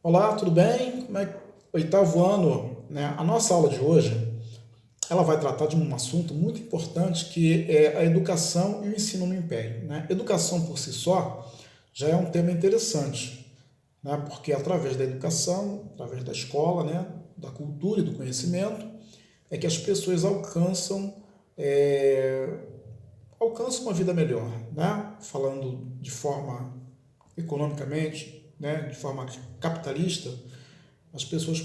Olá, tudo bem? Como é que oitavo ano, né? A nossa aula de hoje, ela vai tratar de um assunto muito importante que é a educação e o ensino no Império, né? Educação por si só já é um tema interessante, né? Porque através da educação, através da escola, né, da cultura e do conhecimento, é que as pessoas é, alcançam uma vida melhor, né? Falando de forma economicamente, né, de forma capitalista, as pessoas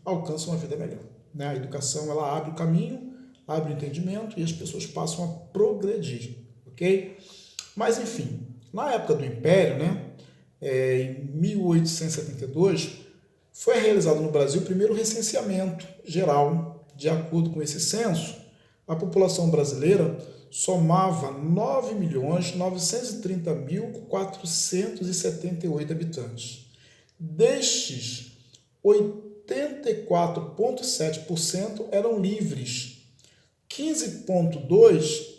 alcançam uma vida melhor. Né? A educação ela abre o caminho, abre o entendimento e as pessoas passam a progredir, ok? Mas enfim, na época do Império, né, em 1872, foi realizado no Brasil o primeiro recenseamento geral. De acordo com esse censo, a população brasileira somava 9.930.478 habitantes. Destes, 84,7% eram livres, 15,2%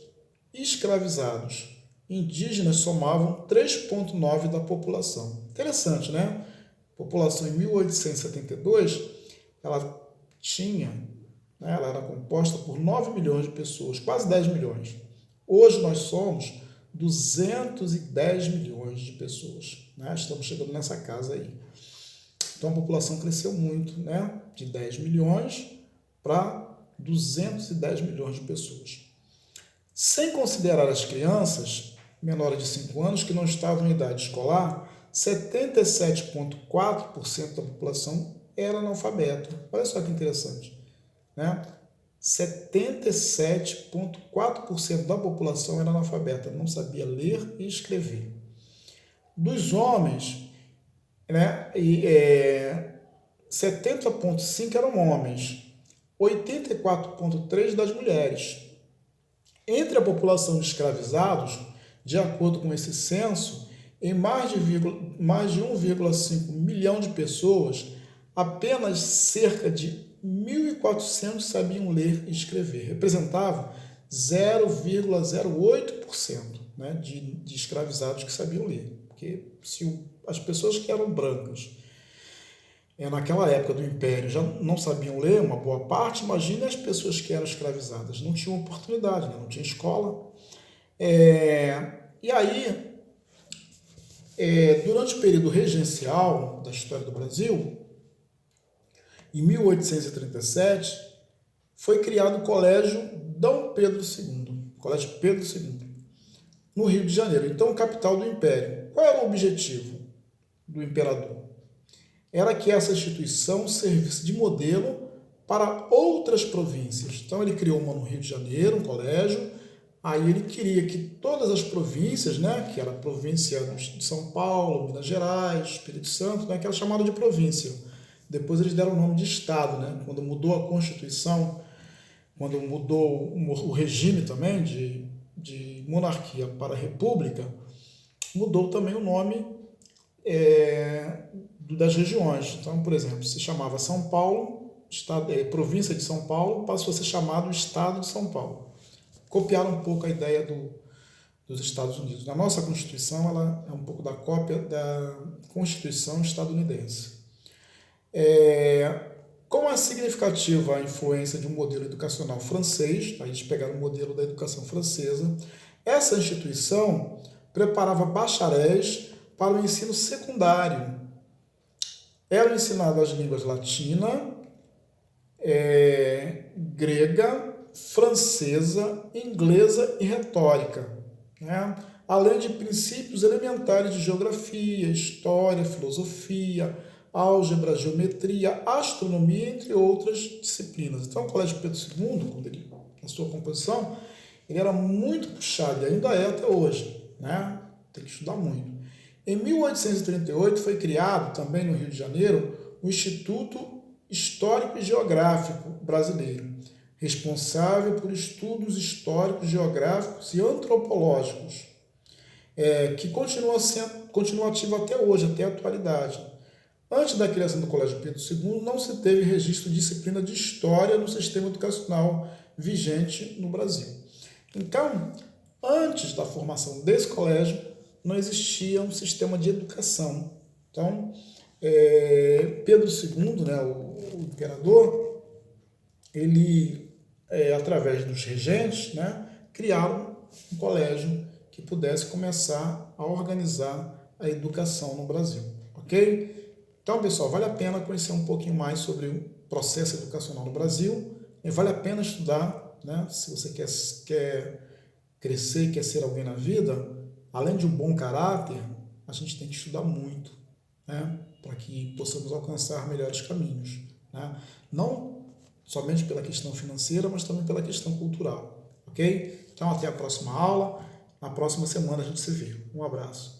escravizados. Indígenas somavam 3,9% da população. Interessante, né? A população em 1872, ela tinha, né, ela era composta por 9 milhões de pessoas, quase 10 milhões. Hoje nós somos 210 milhões de pessoas. Né? Estamos chegando nessa casa aí. Então a população cresceu muito, né? De 10 milhões para 210 milhões de pessoas. Sem considerar as crianças menores de 5 anos que não estavam em idade escolar, 77,4% da população era analfabeta. Olha só que interessante, né? 77,4% da população era analfabeta, não sabia ler e escrever. Dos homens, né, 70,5% eram homens, 84,3% das mulheres. Entre a população de escravizados, de acordo com esse censo, em mais de 1,5 milhão de pessoas, apenas cerca de 1.400 sabiam ler e escrever. Representava 0,08%, né, de escravizados que sabiam ler. Porque se as pessoas que eram brancas naquela época do Império já não sabiam ler, uma boa parte, imagine as pessoas que eram escravizadas, não tinham oportunidade, né? Não tinha escola. E aí, durante o período regencial da história do Brasil, em 1837, foi criado o Colégio Dom Pedro II, Colégio Pedro II, no Rio de Janeiro, então capital do Império. Qual era o objetivo do imperador? Era que essa instituição servisse de modelo para outras províncias. Então ele criou uma no Rio de Janeiro, um colégio, aí ele queria que todas as províncias, né, que era a província de São Paulo, Minas Gerais, Espírito Santo, né, que era chamada de província. Depois eles deram o nome de Estado, né, quando mudou a Constituição, quando mudou o regime também de monarquia para república, mudou também o nome das regiões. Então, por exemplo, se chamava São Paulo, província de São Paulo, passou a ser chamado Estado de São Paulo. Copiaram um pouco a ideia dos Estados Unidos. Na nossa Constituição, ela é um pouco da cópia da Constituição estadunidense. Como é significativa a influência de um modelo educacional francês, a gente pegaram o modelo da educação francesa, essa instituição preparava bacharéis para o ensino secundário. Eram ensinadas as línguas latina, grega, francesa, inglesa e retórica, né? Além de princípios elementares de geografia, história, filosofia, álgebra, geometria, astronomia, entre outras disciplinas. Então, o Colégio Pedro II, quando ele, na sua composição, ele era muito puxado, e ainda é até hoje, né? Tem que estudar muito. Em 1838 foi criado, também no Rio de Janeiro, o Instituto Histórico e Geográfico Brasileiro, responsável por estudos históricos, geográficos e antropológicos, que continua ativo até hoje, até a atualidade. Antes da criação do Colégio Pedro II, não se teve registro de disciplina de história no sistema educacional vigente no Brasil. Então, antes da formação desse colégio, não existia um sistema de educação. Então, Pedro II, né, o imperador, ele, através dos regentes, né, criaram um colégio que pudesse começar a organizar a educação no Brasil, ok? Então, pessoal, vale a pena conhecer um pouquinho mais sobre o processo educacional no Brasil, e vale a pena estudar, né? Se você quer crescer, quer ser alguém na vida, além de um bom caráter, a gente tem que estudar muito, né? Para que possamos alcançar melhores caminhos, né? Não somente pela questão financeira, mas também pela questão cultural, ok? Então, até a próxima aula. Na próxima semana a gente se vê. Um abraço.